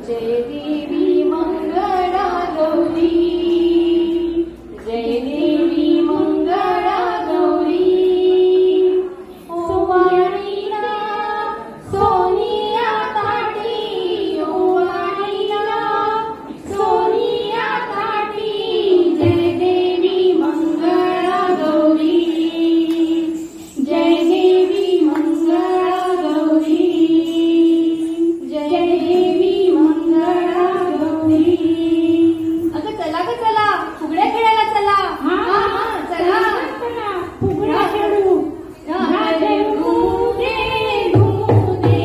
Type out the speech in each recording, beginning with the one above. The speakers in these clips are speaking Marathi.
जय देवी मंगळा गौरी, जय देवी मंगळा गौरी. ओवाळीला सोनिया ताटी, ओवाळीला सोनिया ताटी, जय देवी मंगळा गौरी, जय देवी मंगळा गौरी, जय देवी मंगळा गौरी. अगं चला ग चला, फुगड्या खेळायला चला. चला फुगड्या खेळू. घुमू दे घुमू दे,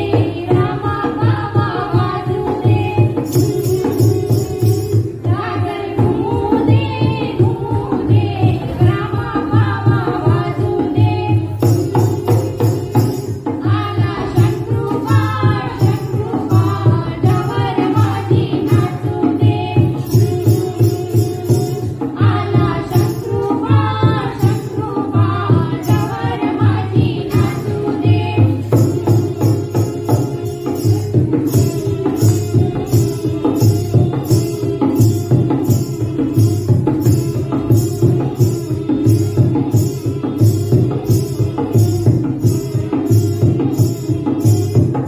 रामा बाबा वाजू दे. घुमू दे घुमू दे, रामा बाबा वाजू दे. आला शंकरूबाळ शंकरूबाळ, डवर माझी नाचू दे. आला शंकरूबाळ शंकरूबाळ, डवर माझी नाचू दे.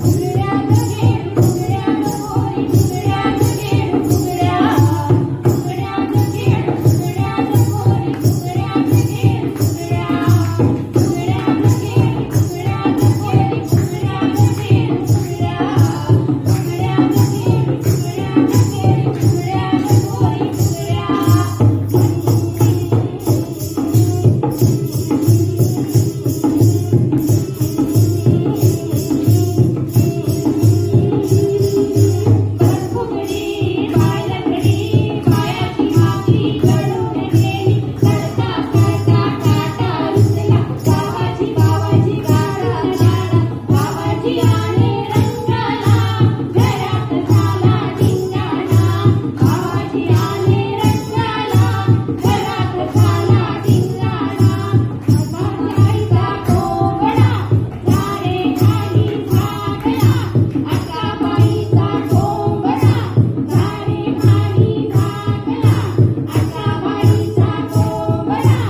फुगड्या ग फुगड्या गोरी, फुगड्या ग फुगड्या, फुगड्या ग फुगड्या गोरी, फुगड्या ग फुगड्या, फुगड्या ग फुगड्या गोरी, फुगड्या ग फुगड्या, फुगड्या ग फुगडी बाळकडी, पायाची माती घडून गेली. कडका कडका काटा रुतला, गावाची गावाची गाडा गाडा. गावाची आले रंगाला, घरात झाला धिंगाणा. गावाची आले रंगाला, घरात झाला धिंगाणा. आईचा कोंबडा झाडे खाली झाकला, आकाबाईचा कोंबडा झाडे खाली झाकला. आकाबाईचा कोंबडा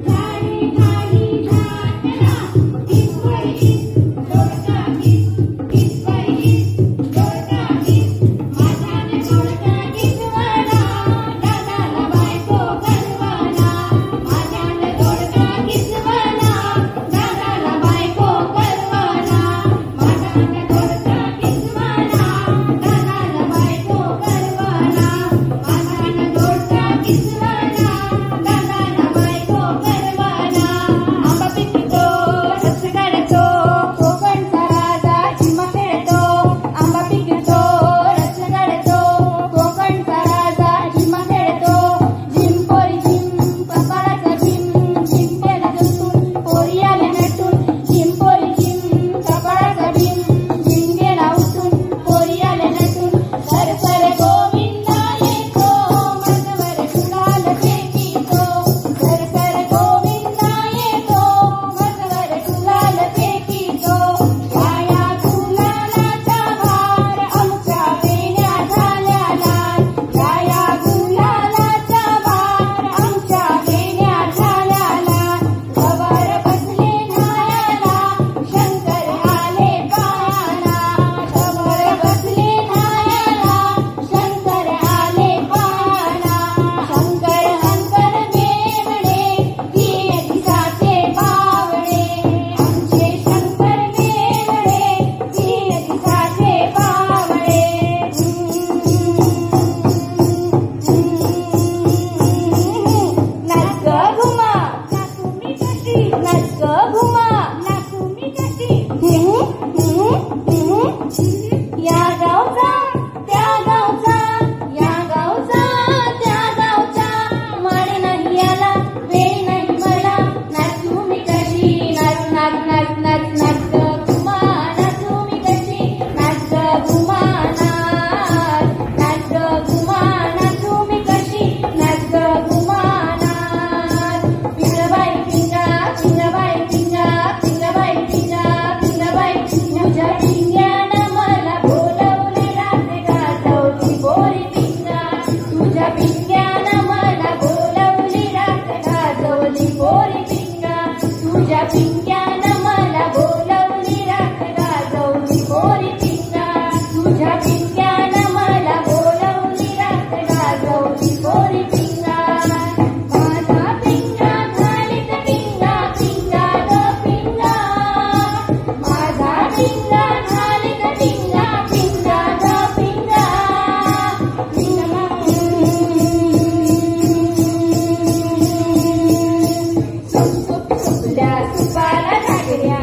झाडे खाली झाकला. किसबाई दोडका किस, किसबाई दोडका किस, माझ्याने दोडका किसवाला, दादाला बायको करवाला. माझ्याने दोडका किसवाला, दादाला बायको करवाला. माझ्याने दोडका किसवाला, दादाला बायको करवाला. माझ्याने दोडका किसवाला, दादाला बायको करवाला. आंबा पिकतो रस काढतो, कोकणचा राजा झिम्मा खेळतो. आंबा पिकतो रस काढतो, कोकणचा राजा झिम्मा खेळतो. झिम पोरी झिम, कपाळाचा झिम, झिम्प्याला जुंतून पोरी आल्या नटून. झिम पोरी झिम, कपाळाचा झिम, झिंगेला उठून पोरी आल्या नटून. सर सर गोविंदा येतो, मजवर गुलाल फेकीतो. सर सर गोविंदा येतो, मजवर गुलाल फेकीतो. या गुलालाचा भार आमच्या वेण्या झाल्या लाल. या गुलालाचा भार आमच्या वेण्या झाल्या लाल. गवर बसले न्हायाला, शंकर आले पायाला. गवर बसले न्हायाला, शंकर आले पायाला. शंकर हंकर मेवणे, तीन दिसाचे बावळे. आमचे शंकर मेवणे, तीन दिसाचे बावळे. नाच ग घुमा, नाचू मी कशी. नाच ग घुमा, नाचू मी कशी. या गावचा त्या गावचा, या गावचा त्या गावचा, माडे नाही याला, वेळ नाही मला. नाचू मी कशी, नाच नाच नाच नाच नाच ग घुमा, नाचू मी कशी. नाच ग घुमा नाच, नाच ग घुमा नाचू मी कशी. नाच ग घुमा नाच. पिंगबाई पिंगा, पिंगबाई पिंगा, तुझ्या पिंग्यानं मला बोलवली राख गाजवली मोरी पिंगा तुझ्या पिंग्यानं मला बोलवली राख गाजवली मोरी पिंगा माझा पिंगा घालीत पिंगा पिंगा ग पिंगा माझा पिंगा घालीत पिंगा पिंगा ग पिंगा सुपाला घागऱ्या